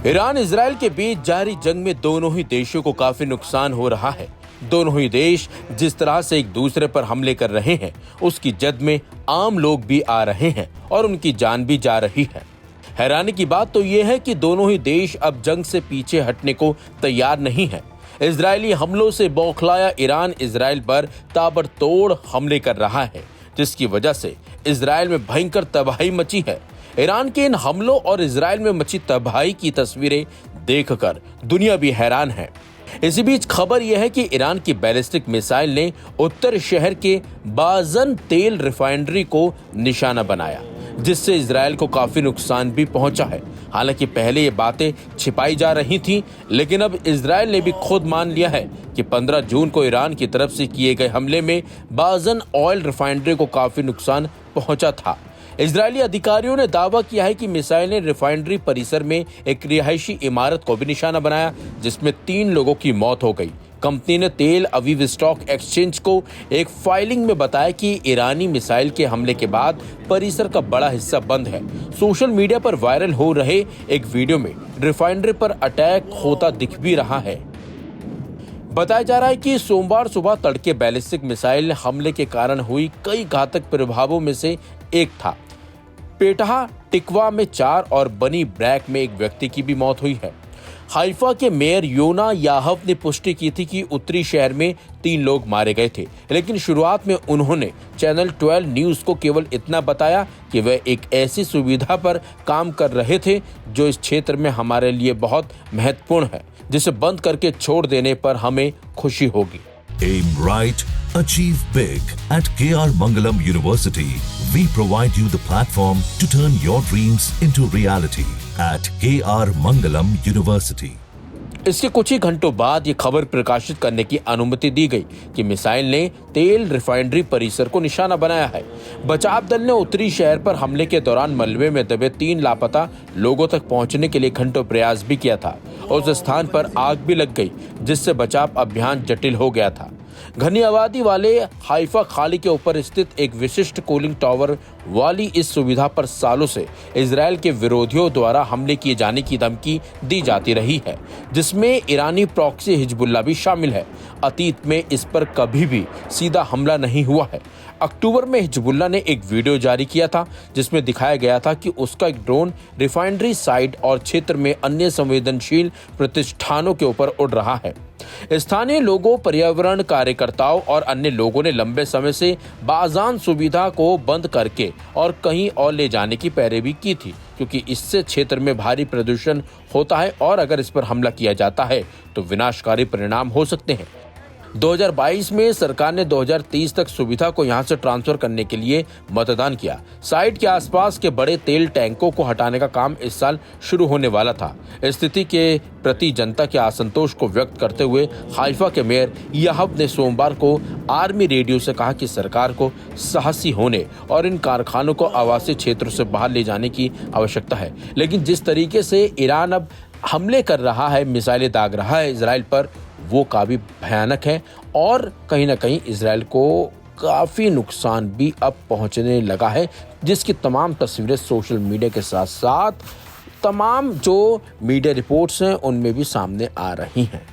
Iran Israel के बीच जारी जंग में दोनों ही देशों को काफी नुकसान हो रहा है। दोनों ही देश जिस तरह से एक दूसरे पर हमले कर रहे हैं, उसकी जद में आम लोग भी आ रहे हैं और उनकी जान भी जा रही है। हैरानी की बात तो यह है कि दोनों ही देश अब जंग से पीछे हटने को तैयार नहीं है। इजरायली हमलों से बौखलाया ईरान इजराइल पर ताबड़तोड़ हमले कर रहा है, जिसकी वजह से इजराइल में भयंकर तबाही मची है। ईरान के इन हमलों और इजराइल में मची तबाही की तस्वीरें देखकर दुनिया भी हैरान है। इसी बीच खबर यह है कि ईरान की बैलिस्टिक मिसाइल ने उत्तर शहर के बाजन तेल रिफाइनरी को निशाना बनाया, जिससे इजराइल को काफी नुकसान भी पहुंचा है। हालांकि पहले ये बातें छिपाई जा रही थीं, लेकिन अब इजराइल ने भी खुद मान लिया है कि 15 जून को ईरान की तरफ से किए गए हमले में बाजन ऑयल रिफाइनरी को काफी नुकसान पहुंचा था। इजरायली अधिकारियों ने दावा किया है कि मिसाइल ने रिफाइनरी परिसर में एक रिहायशी इमारत को भी निशाना बनाया, जिसमें 3 लोगों की मौत हो गई। कंपनी ने तेल अवीव स्टॉक एक्सचेंज को एक फाइलिंग में बताया कि ईरानी मिसाइल के हमले के बाद परिसर का बड़ा हिस्सा बंद है। सोशल मीडिया पर वायरल हो रहे एक वीडियो में रिफाइनरी पर अटैक होता दिख भी रहा है। बताया जा रहा है कि सोमवार सुबह तड़के बैलिस्टिक मिसाइल हमले के कारण हुई कई घातक प्रभावों में से एक था। पेटहा टिकवा में 4 और बनी ब्रैक में एक व्यक्ति की भी मौत हुई है। हाइफा के मेयर योना याहव ने पुष्टि की थी कि उत्तरी शहर में 3 लोग मारे गए थे, लेकिन शुरुआत में उन्होंने चैनल 12 न्यूज को केवल इतना बताया कि वे एक ऐसी सुविधा पर काम कर रहे थे जो इस क्षेत्र में हमारे लिए बहुत महत्वपूर्ण है, जिसे बंद करके छोड़ देने पर हमें खुशी होगी। Aim right, achieve big. At KR Mangalam University, we provide you the platform to turn your dreams into reality. At KR Mangalam University. इसके कुछ ही घंटों बाद ये खबर प्रकाशित करने की अनुमति दी गई कि मिसाइल ने तेल रिफाइनरी परिसर को निशाना बनाया है। बचाव दल ने उत्तरी शहर पर हमले के दौरान मलबे में दबे 3 लापता लोगों तक पहुंचने के लिए घंटों प्रयास भी किया था। उस स्थान पर आग भी लग गई, जिससे बचाव अभियान जटिल हो गया था। घनी आबादी वाले हाइफा खाली के ऊपर स्थित एक विशिष्ट कूलिंग टावर वाली इस सुविधा पर सालों से इजराइल के विरोधियों द्वारा हमले किए जाने की धमकी दी जाती रही है, जिसमें ईरानी प्रॉक्सी हिजबुल्लाह भी शामिल है। अतीत में इस पर कभी भी सीधा हमला नहीं हुआ है। अक्टूबर में हिजबुल्लाह ने एक वीडियो जारी किया था, जिसमें दिखाया गया था कि उसका एक ड्रोन रिफाइनरी साइट और क्षेत्र में अन्य संवेदनशील प्रतिष्ठानों के ऊपर उड़ रहा है। स्थानीय लोगों, पर्यावरण कार्यकर्ताओं और अन्य लोगों ने लंबे समय से बाजान सुविधा को बंद करके और कहीं और ले जाने की पैरवी की थी, क्योंकि इससे क्षेत्र में भारी प्रदूषण होता है और अगर इस पर हमला किया जाता है तो विनाशकारी परिणाम हो सकते हैं। 2022 में सरकार ने 2030 तक सुविधा को यहां से ट्रांसफर करने के लिए मतदान किया। साइट के आसपास के बड़े तेल टैंकों को हटाने का काम इस साल शुरू होने वाला था। स्थिति के प्रति जनता के असंतोष को व्यक्त करते हुए हाइफा के मेयर याहव ने सोमवार को आर्मी रेडियो से कहा कि सरकार को साहसी होने और इन कारखानों को आवासीय क्षेत्रों से बाहर ले जाने की आवश्यकता है। लेकिन जिस तरीके से ईरान अब हमले कर रहा है, मिसाइलें दाग रहा है इजराइल पर, वो काफी भयानक है और कहीं ना कहीं इजराइल को काफी नुकसान भी अब पहुंचने लगा है, जिसकी तमाम तस्वीरें सोशल मीडिया के साथ साथ तमाम जो मीडिया रिपोर्ट्स हैं उनमें भी सामने आ रही हैं।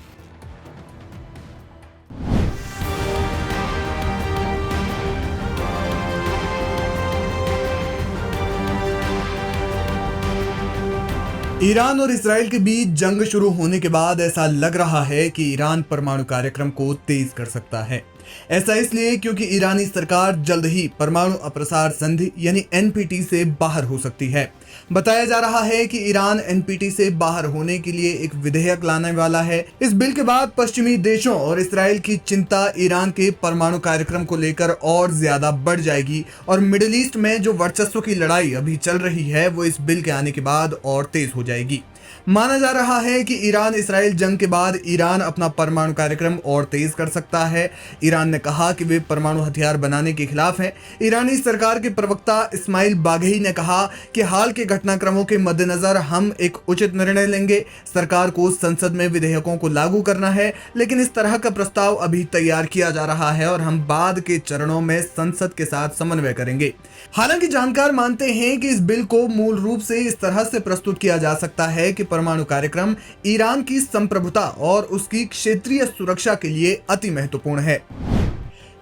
ईरान और इजराइल के बीच जंग शुरू होने के बाद ऐसा लग रहा है कि ईरान परमाणु कार्यक्रम को तेज कर सकता है। ऐसा इसलिए क्योंकि ईरानी सरकार जल्द ही परमाणु अप्रसार संधि यानी एनपीटी से बाहर हो सकती है। बताया जा रहा है कि ईरान एनपीटी से बाहर होने के लिए एक विधेयक लाने वाला है। इस बिल के बाद पश्चिमी देशों और इजराइल की चिंता ईरान के परमाणु कार्यक्रम को लेकर और ज्यादा बढ़ जाएगी और मिडिल ईस्ट में जो वर्चस्व की लड़ाई अभी चल रही है वो इस बिल के आने के बाद और तेज हो जाएगी। माना जा रहा है कि ईरान इसराइल जंग के बाद ईरान अपना परमाणु कार्यक्रम और तेज कर सकता है। ईरान ने कहा कि वे परमाणु हथियार बनाने के खिलाफ हैं। ईरानी सरकार के प्रवक्ता इस्माइल बाघई ने कहा कि हाल के घटनाक्रमों के मद्देनजर हम एक उचित निर्णय लेंगे। सरकार को संसद में विधेयकों को लागू करना है, लेकिन इस तरह का प्रस्ताव अभी तैयार किया जा रहा है और हम बाद के चरणों में संसद के साथ समन्वय करेंगे। हालांकि जानकार मानते हैं कि इस बिल को मूल रूप से इस तरह से प्रस्तुत किया जा सकता है है कि परमाणु कार्यक्रम ईरान की संप्रभुता और उसकी क्षेत्रीय सुरक्षा के लिए अति महत्वपूर्ण है।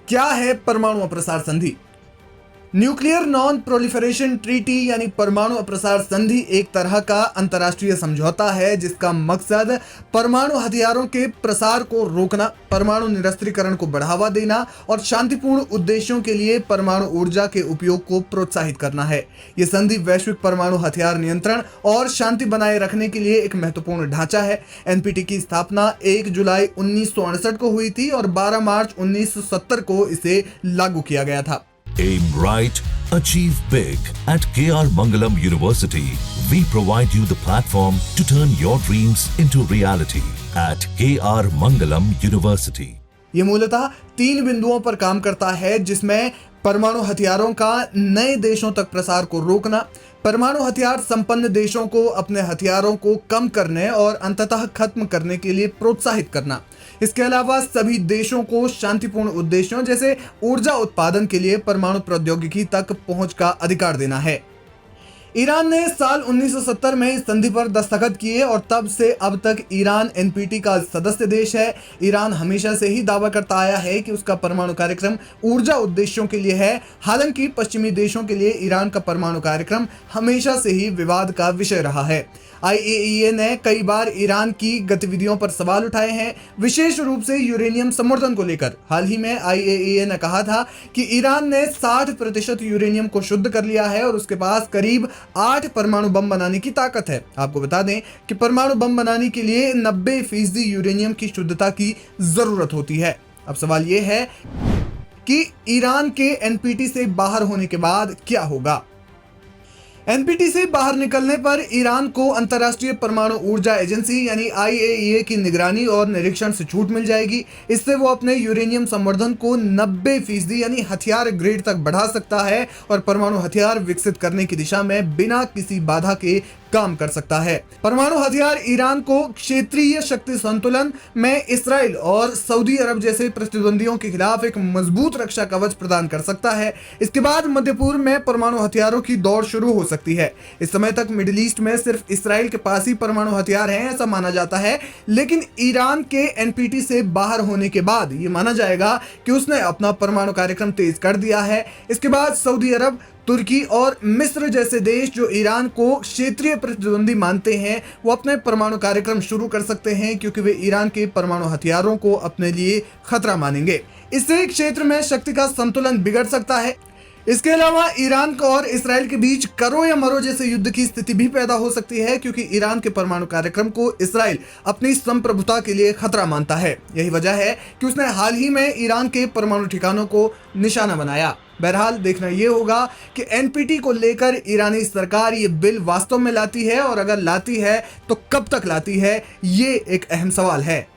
क्या है परमाणु अप्रसार संधि? न्यूक्लियर नॉन प्रोलिफरेशन ट्रीटी यानी परमाणु अप्रसार संधि एक तरह का अंतर्राष्ट्रीय समझौता है जिसका मकसद परमाणु हथियारों के प्रसार को रोकना, परमाणु निरस्त्रीकरण को बढ़ावा देना और शांतिपूर्ण उद्देश्यों के लिए परमाणु ऊर्जा के उपयोग को प्रोत्साहित करना है। यह संधि वैश्विक परमाणु हथियार नियंत्रण और शांति बनाए रखने के लिए एक महत्वपूर्ण ढांचा है। एनपीटी की स्थापना 1 जुलाई 1968 को हुई थी और 12 मार्च 1970 को इसे लागू किया गया था। Aim right, achieve big. At KR Mangalam University, we provide you the platform to turn your dreams into reality. At KR Mangalam University. ये मूलतः 3 बिंदुओं पर काम करता है, जिसमें परमाणु हथियारों का नए देशों तक प्रसार को रोकना, परमाणु हथियार संपन्न देशों को अपने हथियारों को कम करने और अंततः खत्म करने के लिए प्रोत्साहित करना। इसके अलावा सभी देशों को शांतिपूर्ण उद्देश्यों जैसे ऊर्जा उत्पादन के लिए परमाणु प्रौद्योगिकी तक पहुंच का अधिकार देना है। ईरान ने साल 1970 में इस संधि पर दस्तखत किए और तब से अब तक ईरान एनपीटी का सदस्य देश है। ईरान हमेशा से ही दावा करता आया है कि उसका परमाणु कार्यक्रम ऊर्जा उद्देश्यों के लिए है। हालांकि पश्चिमी देशों के लिए ईरान का परमाणु कार्यक्रम हमेशा से ही विवाद का विषय रहा है। IAEA ने कई बार ईरान की गतिविधियों पर सवाल उठाए हैं, विशेष रूप से यूरेनियम संवर्धन को लेकर। हाल ही में IAEA ने कहा था कि ईरान ने 60% यूरेनियम को शुद्ध कर लिया है और उसके पास करीब 8 परमाणु बम बनाने की ताकत है। आपको बता दें कि परमाणु बम बनाने के लिए 90% यूरेनियम की शुद्धता की जरूरत होती है। अब सवाल यह है कि ईरान के एनपीटी से बाहर होने के बाद क्या होगा। एनपीटी से बाहर निकलने पर ईरान को अंतर्राष्ट्रीय परमाणु ऊर्जा एजेंसी यानी IAEA की निगरानी और निरीक्षण से छूट मिल जाएगी। इससे वो अपने यूरेनियम संवर्धन को 90% यानी हथियार ग्रेड तक बढ़ा सकता है और परमाणु हथियार विकसित करने की दिशा में बिना किसी बाधा के काम कर सकता है। परमाणु हथियार ईरान को क्षेत्रीय शक्ति संतुलन में इस्राइल और सऊदी अरब जैसे प्रतिद्वंदियों के खिलाफ एक मजबूत रक्षा कवच प्रदान कर सकता है। इसके बाद मध्य पूर्व में परमाणु हथियारों की दौड़ शुरू हो सकती है। इस समय तक मिडिल ईस्ट में सिर्फ इस्राइल के पास ही परमाणु हथियार हैं, ऐसा माना जाता है, लेकिन ईरान के एनपीटी से बाहर होने के बाद ये माना जाएगा कि उसने अपना परमाणु कार्यक्रम तेज कर दिया है। इसके बाद सऊदी अरब, तुर्की और मिस्र जैसे देश जो ईरान को क्षेत्रीय प्रतिद्वंदी मानते हैं, वो अपने परमाणु कार्यक्रम शुरू कर सकते हैं, क्योंकि वे ईरान के परमाणु हथियारों को अपने लिए खतरा मानेंगे। इससे क्षेत्र में शक्ति का संतुलन बिगड़ सकता है। इसके अलावा ईरान और इस्राइल के बीच करो या मरो जैसे युद्ध की स्थिति भी पैदा हो सकती है, क्योंकि ईरान के परमाणु कार्यक्रम को इस्राइल अपनी संप्रभुता के लिए खतरा मानता है। यही वजह है कि उसने हाल ही में ईरान के परमाणु ठिकानों को निशाना बनाया। बहरहाल देखना यह होगा कि एनपीटी को लेकर ईरानी सरकार ये बिल वास्तव में लाती है, और अगर लाती है तो कब तक लाती है, ये एक अहम सवाल है।